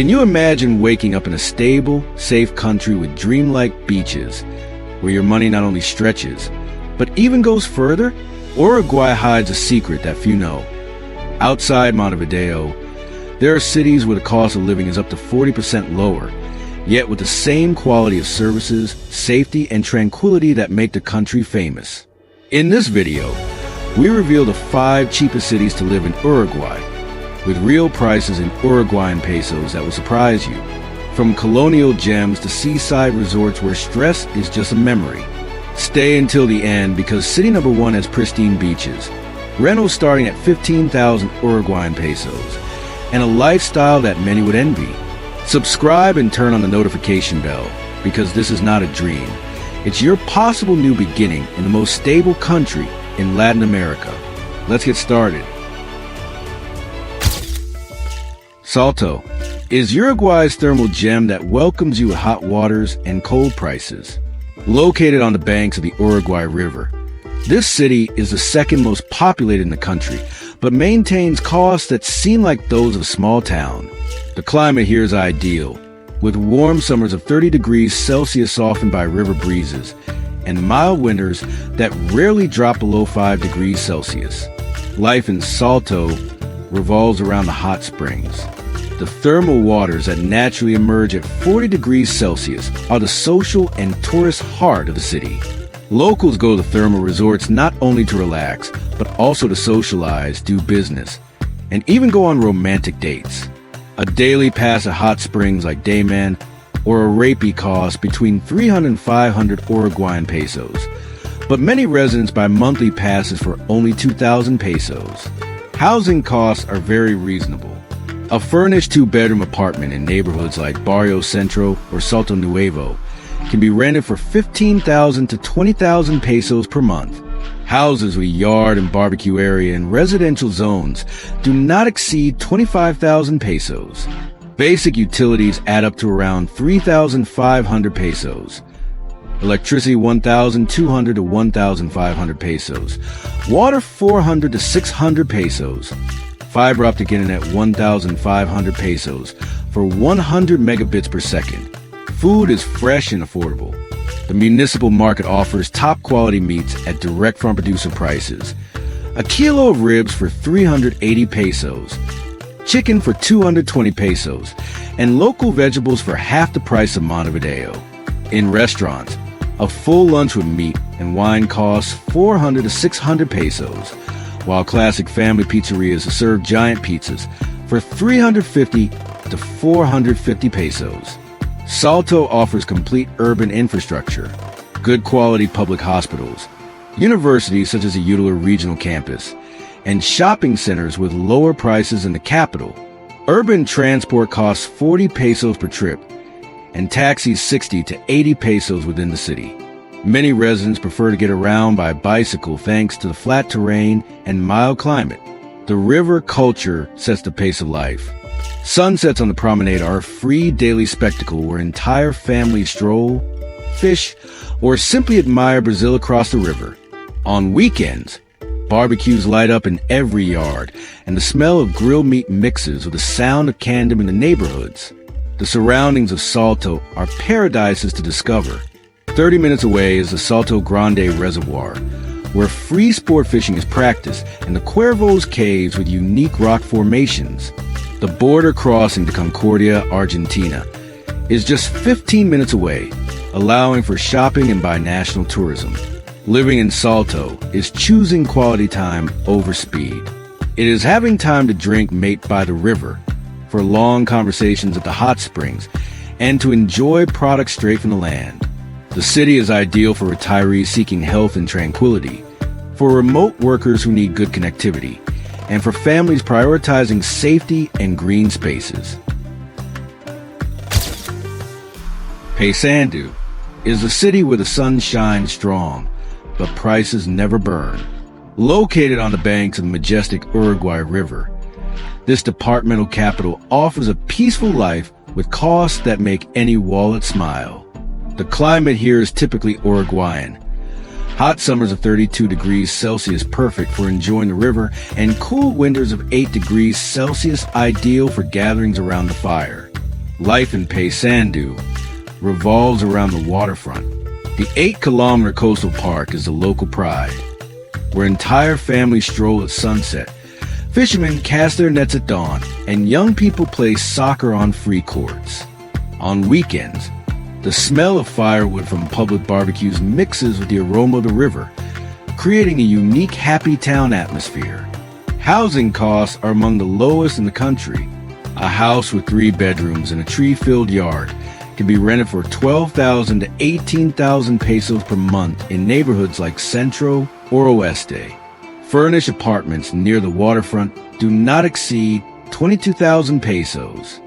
Can you imagine waking up in a stable, safe country with dreamlike beaches, where your money not only stretches, but even goes further? Uruguay hides a secret that few know. Outside Montevideo, there are cities where the cost of living is up to 40% lower, yet with the same quality of services, safety, and tranquility that make the country famous. In this video, we reveal the 5 cheapest cities to live in Uruguay, with real prices in Uruguayan pesos that will surprise you. From colonial gems to seaside resorts where stress is just a memory. Stay until the end because city number 1 has pristine beaches, rentals starting at 15,000 Uruguayan pesos, and a lifestyle that many would envy. Subscribe and turn on the notification bell because this is not a dream. It's your possible new beginning in the most stable country in Latin America. Let's get started. Salto is Uruguay's thermal gem that welcomes you with hot waters and cold prices. Located on the banks of the Uruguay River, this city is the second most populated in the country, but maintains costs that seem like those of a small town. The climate here is ideal, with warm summers of 30 degrees Celsius softened by river breezes, and mild winters that rarely drop below 5 degrees Celsius. Life in Salto revolves around the hot springs. The thermal waters that naturally emerge at 40 degrees Celsius are the social and tourist heart of the city. Locals go to thermal resorts not only to relax, but also to socialize, do business, and even go on romantic dates. A daily pass at hot springs like Dayman or a rapey costs between 300 and 500 Uruguayan pesos, but many residents buy monthly passes for only 2,000 pesos. Housing costs are very reasonable. A furnished 2-bedroom apartment in neighborhoods like Barrio Centro or Salto Nuevo can be rented for 15,000 to 20,000 pesos per month. Houses with yard and barbecue area in residential zones do not exceed 25,000 pesos. Basic utilities add up to around 3,500 pesos. Electricity 1,200 to 1,500 pesos. Water 400 to 600 pesos. Fiber optic internet 1,500 pesos for 100 megabits per second. Food is fresh and affordable. The municipal market offers top quality meats at direct from producer prices. A kilo of ribs for 380 pesos. Chicken for 220 pesos. And local vegetables for half the price of Montevideo. In restaurants, a full lunch with meat and wine costs 400 to 600 pesos. While classic family pizzerias serve giant pizzas for 350 to 450 pesos. Salto offers complete urban infrastructure, good quality public hospitals, universities such as the Uruguay Regional Campus, and shopping centers with lower prices in the capital. Urban transport costs 40 pesos per trip, and taxis 60 to 80 pesos within the city. Many residents prefer to get around by bicycle thanks to the flat terrain and mild climate. The river culture sets the pace of life. Sunsets on the promenade are a free daily spectacle where entire families stroll, fish, or simply admire Brazil across the river. On weekends, barbecues light up in every yard, and the smell of grilled meat mixes with the sound of candom in the neighborhoods. The surroundings of Salto are paradises to discover. 30 minutes away is the Salto Grande Reservoir, where free sport fishing is practiced, and the Cuervos Caves with unique rock formations. The border crossing to Concordia, Argentina, is just 15 minutes away, allowing for shopping and binational tourism. Living in Salto is choosing quality time over speed. It is having time to drink mate by the river, for long conversations at the hot springs, and to enjoy products straight from the land. The city is ideal for retirees seeking health and tranquility, for remote workers who need good connectivity, and for families prioritizing safety and green spaces. Paysandú is a city where the sun shines strong, but prices never burn. Located on the banks of the majestic Uruguay River, this departmental capital offers a peaceful life with costs that make any wallet smile. The climate here is typically Uruguayan. Hot summers of 32 degrees Celsius perfect for enjoying the river, and cool winters of 8 degrees Celsius ideal for gatherings around the fire. Life in Paysandú revolves around the waterfront. The 8-kilometer coastal park is the local pride, where entire families stroll at sunset. Fishermen cast their nets at dawn, and young people play soccer on free courts. On weekends, the smell of firewood from public barbecues mixes with the aroma of the river, creating a unique happy town atmosphere. Housing costs are among the lowest in the country. A house with 3 bedrooms and a tree-filled yard can be rented for 12,000 to 18,000 pesos per month in neighborhoods like Centro or Oeste. Furnished apartments near the waterfront do not exceed 22,000 pesos.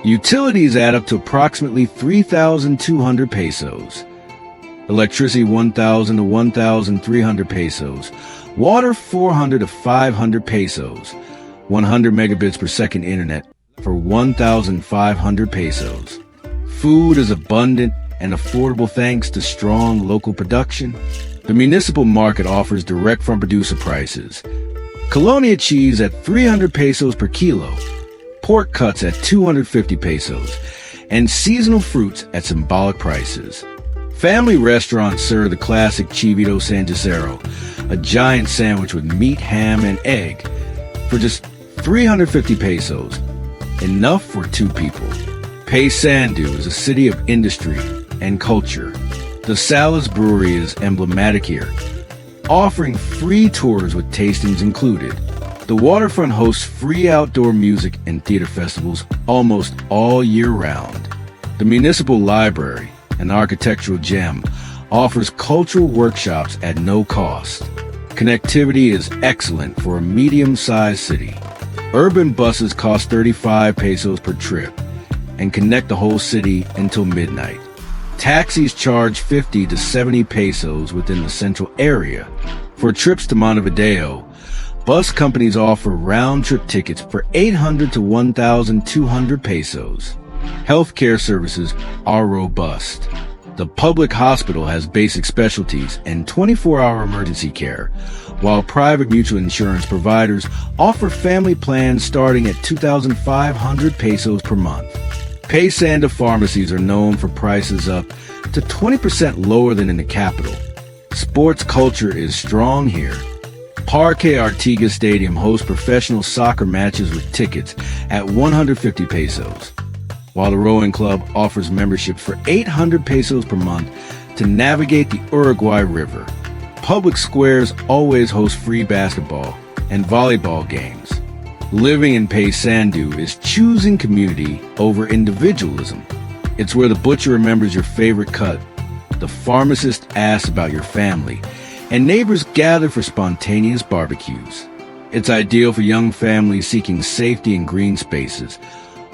Utilities add up to approximately 3,200 pesos. Electricity 1,000 to 1,300 pesos. Water 400 to 500 pesos. 100 megabits per second internet for 1,500 pesos. Food is abundant and affordable thanks to strong local production. The municipal market offers direct from producer prices. Colonia cheese at 300 pesos per kilo. Pork cuts at 250 pesos. And seasonal fruits at symbolic prices. Family restaurants serve the classic Chivito San Gisero, a giant sandwich with meat, ham, and egg, for just 350 pesos. Enough for 2 people. Paysandú is a city of industry and culture. The Salas Brewery is emblematic here, offering free tours with tastings included. The waterfront hosts free outdoor music and theater festivals almost all year round. The municipal library, an architectural gem, offers cultural workshops at no cost. Connectivity is excellent for a medium-sized city. Urban buses cost 35 pesos per trip and connect the whole city until midnight. Taxis charge 50 to 70 pesos within the central area. For trips to Montevideo, bus companies offer round-trip tickets for 800 to 1,200 pesos. Healthcare services are robust. The public hospital has basic specialties and 24-hour emergency care, while private mutual insurance providers offer family plans starting at 2,500 pesos per month. Paysandú pharmacies are known for prices up to 20% lower than in the capital. Sports culture is strong here. Parque Artigas Stadium hosts professional soccer matches with tickets at 150 pesos, while the rowing club offers membership for 800 pesos per month to navigate the Uruguay River. Public squares always host free basketball and volleyball games. Living in Paysandú is choosing community over individualism. It's where the butcher remembers your favorite cut, the pharmacist asks about your family, and neighbors gather for spontaneous barbecues. It's ideal for young families seeking safety in green spaces,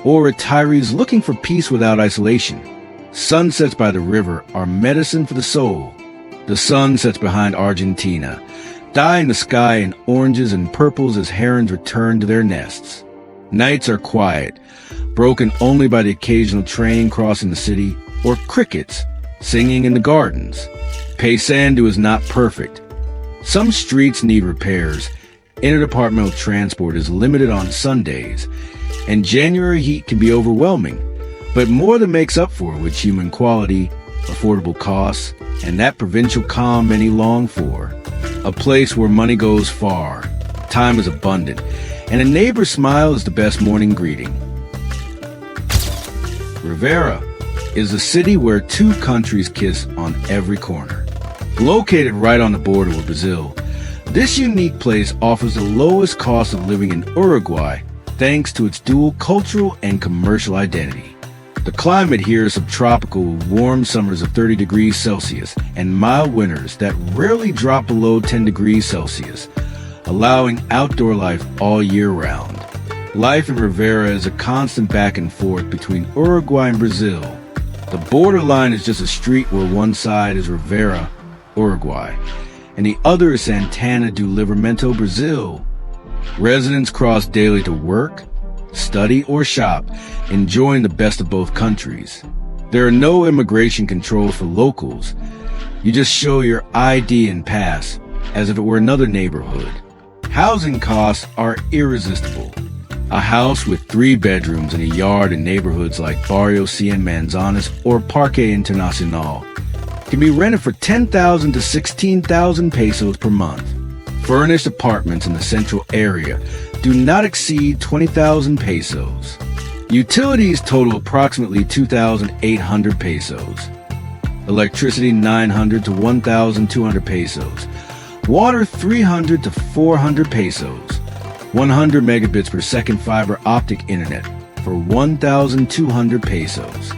or retirees looking for peace without isolation. Sunsets by the river are medicine for the soul. The sun sets behind Argentina, dyeing the sky in oranges and purples as herons return to their nests. Nights are quiet, broken only by the occasional train crossing the city or crickets singing in the gardens. Paysandú is not perfect. Some streets need repairs, interdepartmental transport is limited on Sundays, and January heat can be overwhelming, but more than makes up for it with human quality, affordable costs, and that provincial calm many long for. A place where money goes far, time is abundant, and a neighbor's smile is the best morning greeting. Rivera is a city where 2 countries kiss on every corner. Located right on the border with Brazil, this unique place offers the lowest cost of living in Uruguay thanks to its dual cultural and commercial identity. The climate here is subtropical with warm summers of 30 degrees Celsius and mild winters that rarely drop below 10 degrees Celsius, allowing outdoor life all year round. Life in Rivera is a constant back and forth between Uruguay and Brazil. The borderline is just a street where one side is Rivera, Uruguay, and the other is Santana do Livramento, Brazil. Residents cross daily to work, study, or shop, enjoying the best of both countries. There are no immigration controls for locals. You just show your ID and pass, as if it were another neighborhood. Housing costs are irresistible. A house with 3 bedrooms and a yard in neighborhoods like Barrio Cien Manzanas or Parque Internacional can be rented for 10,000 to 16,000 pesos per month. Furnished apartments in the central area do not exceed 20,000 pesos. Utilities total approximately 2,800 pesos. Electricity 900 to 1,200 pesos. Water 300 to 400 pesos. 100 megabits per second fiber optic internet for 1,200 pesos.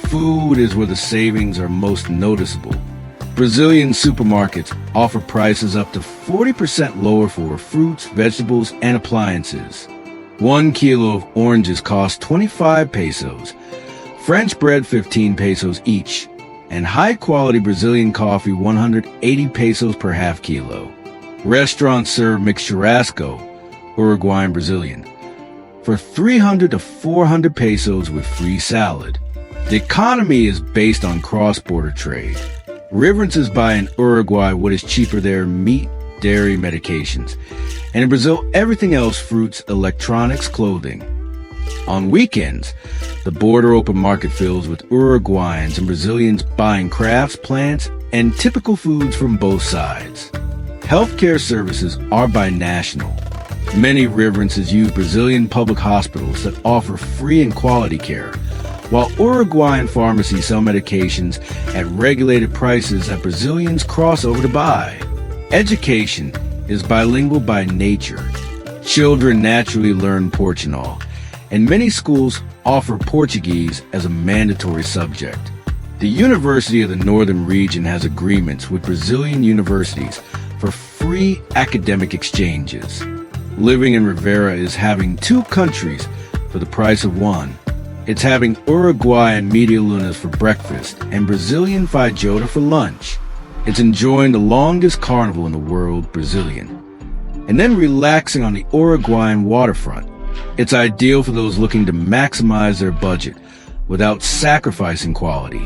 Food is where the savings are most noticeable. Brazilian supermarkets offer prices up to 40% lower for fruits, vegetables, and appliances. 1 kilo of oranges costs 25 pesos, French bread 15 pesos each, and high-quality Brazilian coffee 180 pesos per half kilo. Restaurants serve mixed churrasco, Uruguayan Brazilian, for 300 to 400 pesos with free salad. The economy is based on cross-border trade. References buy in Uruguay what is cheaper there: meat, dairy, medications. And in Brazil, everything else: fruits, electronics, clothing. On weekends, the border open market fills with Uruguayans and Brazilians buying crafts, plants, and typical foods from both sides. Healthcare services are binational. Many references use Brazilian public hospitals that offer free and quality care, while Uruguayan pharmacies sell medications at regulated prices that Brazilians cross over to buy. Education is bilingual by nature. Children naturally learn Portuguese, and many schools offer Portuguese as a mandatory subject. The University of the Northern Region has agreements with Brazilian universities for free academic exchanges. Living in Rivera is having 2 countries for the price of one. It's having Uruguayan media lunas for breakfast and Brazilian feijoada for lunch. It's enjoying the longest carnival in the world, Brazilian, and then relaxing on the Uruguayan waterfront. It's ideal for those looking to maximize their budget without sacrificing quality.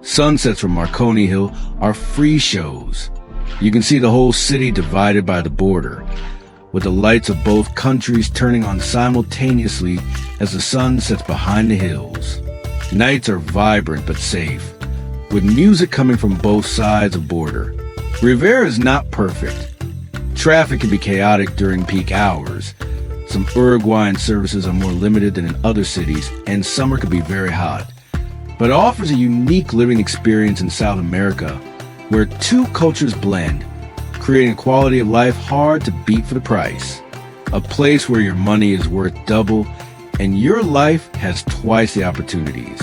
Sunsets from Marconi Hill are free shows. You can see the whole city divided by the border, with the lights of both countries turning on simultaneously as the sun sets behind the hills. Nights are vibrant but safe, with music coming from both sides of border. Rivera is not perfect. Traffic can be chaotic during peak hours. Some Uruguayan services are more limited than in other cities, and summer can be very hot. But it offers a unique living experience in South America, where 2 cultures blend, creating a quality of life hard to beat for the price. A place where your money is worth double and your life has twice the opportunities.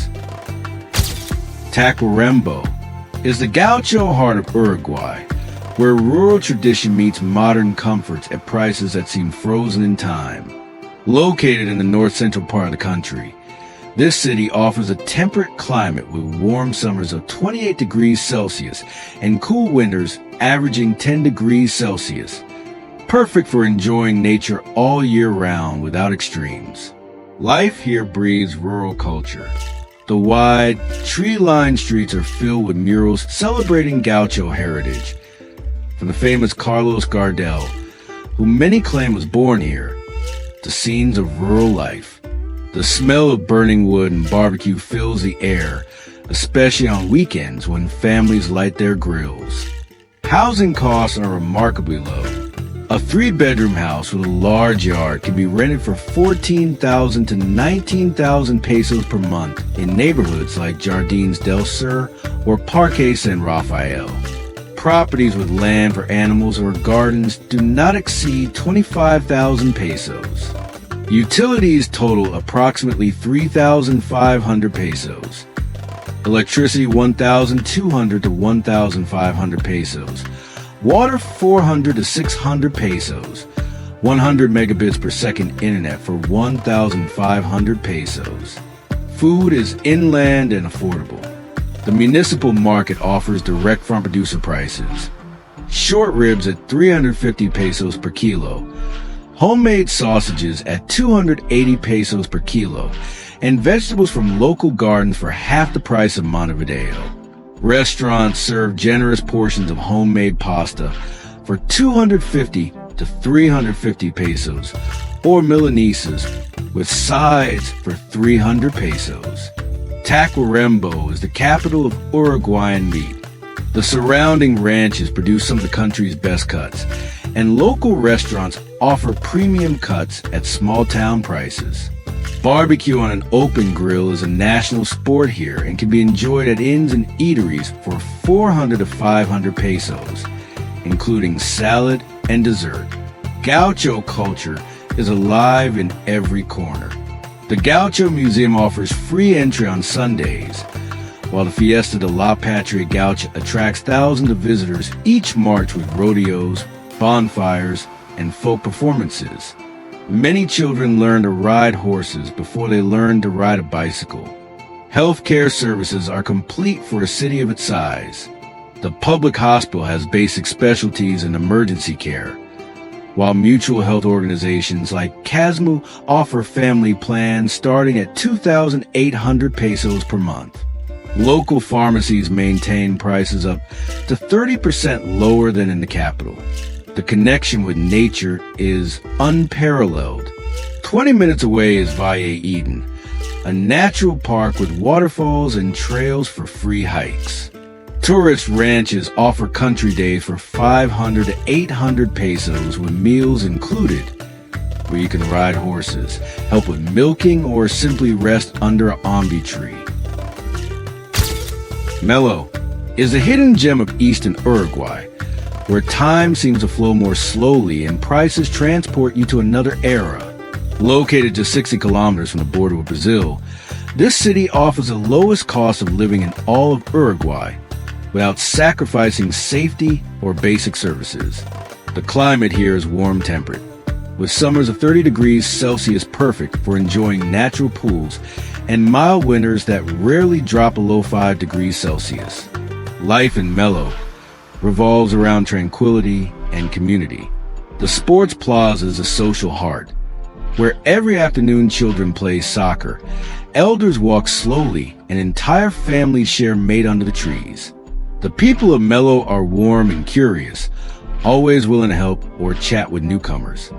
Tacuarembó is the Gaucho heart of Uruguay, where rural tradition meets modern comforts at prices that seem frozen in time. Located in the north-central part of the country, this city offers a temperate climate with warm summers of 28 degrees Celsius and cool winters averaging 10 degrees Celsius. Perfect for enjoying nature all year round without extremes. Life here breathes rural culture. The wide, tree-lined streets are filled with murals celebrating Gaucho heritage. From the famous Carlos Gardel, who many claim was born here, to scenes of rural life. The smell of burning wood and barbecue fills the air, especially on weekends when families light their grills. Housing costs are remarkably low. A 3-bedroom house with a large yard can be rented for 14,000 to 19,000 pesos per month in neighborhoods like Jardins del Sur or Parque San Rafael. Properties with land for animals or gardens do not exceed 25,000 pesos. Utilities total approximately 3,500 pesos. Electricity 1,200 to 1,500 pesos. Water 400 to 600 pesos. 100 megabits per second internet for 1,500 pesos. Food is inland and affordable. The municipal market offers direct farm producer prices. Short ribs at 350 pesos per kilo. Homemade sausages at 280 pesos per kilo, and vegetables from local gardens for half the price of Montevideo. Restaurants serve generous portions of homemade pasta for 250 to 350 pesos, or Milanesas with sides for 300 pesos. Tacuarembó is the capital of Uruguayan meat. The surrounding ranches produce some of the country's best cuts, and local restaurants offer premium cuts at small-town prices. Barbecue on an open grill is a national sport here and can be enjoyed at inns and eateries for 400 to 500 pesos, including salad and dessert. Gaucho culture is alive in every corner. The Gaucho Museum offers free entry on Sundays, while the Fiesta de la Patria Gaucha attracts thousands of visitors each March with rodeos, bonfires, and folk performances. Many children learn to ride horses before they learn to ride a bicycle. Healthcare services are complete for a city of its size. The public hospital has basic specialties in emergency care, while mutual health organizations like Casmu offer family plans starting at 2,800 pesos per month. Local pharmacies maintain prices up to 30% lower than in the capital. The connection with nature is unparalleled. 20 minutes away is Valle Eden, a natural park with waterfalls and trails for free hikes. Tourist ranches offer country days for 500 to 800 pesos with meals included, where you can ride horses, help with milking, or simply rest under an ombi tree. Melo is a hidden gem of eastern Uruguay, where time seems to flow more slowly and prices transport you to another era. Located just 60 kilometers from the border with Brazil, this city offers the lowest cost of living in all of Uruguay without sacrificing safety or basic services. The climate here is warm-tempered, with summers of 30 degrees Celsius perfect for enjoying natural pools and mild winters that rarely drop below 5 degrees Celsius. Life in Melo revolves around tranquility and community. The sports plaza is a social heart, where every afternoon children play soccer, elders walk slowly, and entire families share mate under the trees. The people of Melo are warm and curious, always willing to help or chat with newcomers.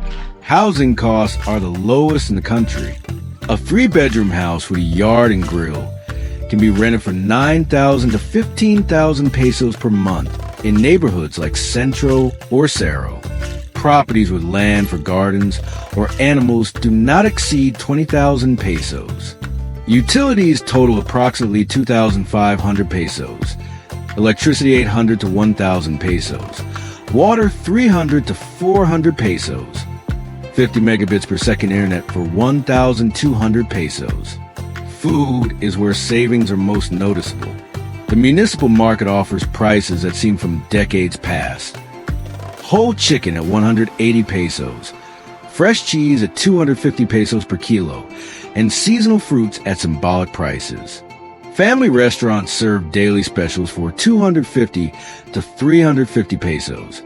Housing costs are the lowest in the country. A 3-bedroom house with a yard and grill can be rented for 9,000 to 15,000 pesos per month in neighborhoods like Centro or Cerro. Properties with land for gardens or animals do not exceed 20,000 pesos. Utilities total approximately 2,500 pesos. Electricity 800 to 1,000 pesos. Water 300 to 400 pesos. 50 megabits per second internet for 1,200 pesos. Food is where savings are most noticeable. The municipal market offers prices that seem from decades past. Whole chicken at 180 pesos, fresh cheese at 250 pesos per kilo, and seasonal fruits at symbolic prices. Family restaurants serve daily specials for 250 to 350 pesos,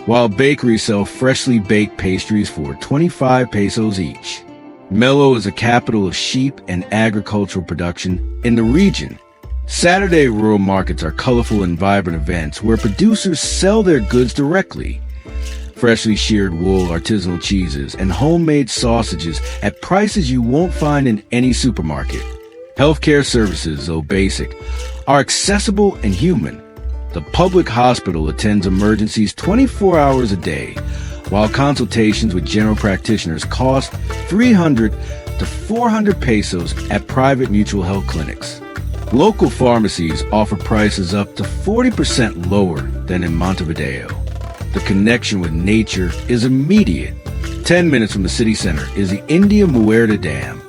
while bakeries sell freshly baked pastries for 25 pesos each. Melo is the capital of sheep and agricultural production in the region. Saturday rural markets are colorful and vibrant events where producers sell their goods directly. Freshly sheared wool, artisanal cheeses, and homemade sausages at prices you won't find in any supermarket. Healthcare services, though basic, are accessible and human. The public hospital attends emergencies 24 hours a day, while consultations with general practitioners cost 300 to 400 pesos at private mutual health clinics. Local pharmacies offer prices up to 40% lower than in Montevideo. The connection with nature is immediate. 10 minutes from the city center is the India Muerta Dam,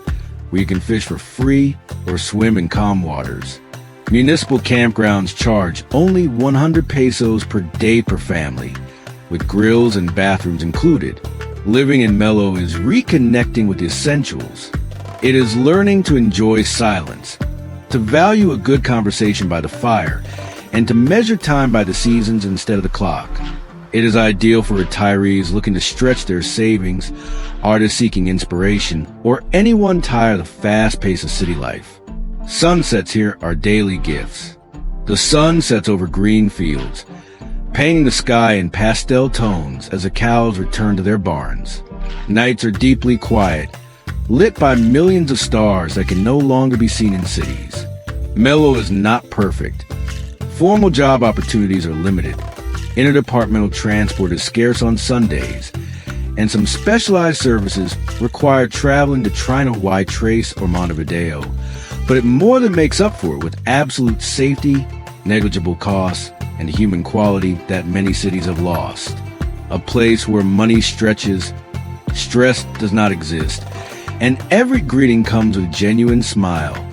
where you can fish for free or swim in calm waters. Municipal campgrounds charge only 100 pesos per day per family, with grills and bathrooms included. Living in Melo is reconnecting with the essentials. It is learning to enjoy silence, to value a good conversation by the fire, and to measure time by the seasons instead of the clock. It is ideal for retirees looking to stretch their savings, artists seeking inspiration, or anyone tired of the fast pace of city life. Sunsets here are daily gifts. The sun sets over green fields, painting the sky in pastel tones as the cows return to their barns. Nights are deeply quiet, lit by millions of stars that can no longer be seen in cities. Melo is not perfect. Formal job opportunities are limited. Interdepartmental transport is scarce on Sundays, and some specialized services require traveling to Trino Y Trace or Montevideo. But it more than makes up for it with absolute safety, negligible costs, and human quality that many cities have lost. A place where money stretches, stress does not exist, and every greeting comes with a genuine smile.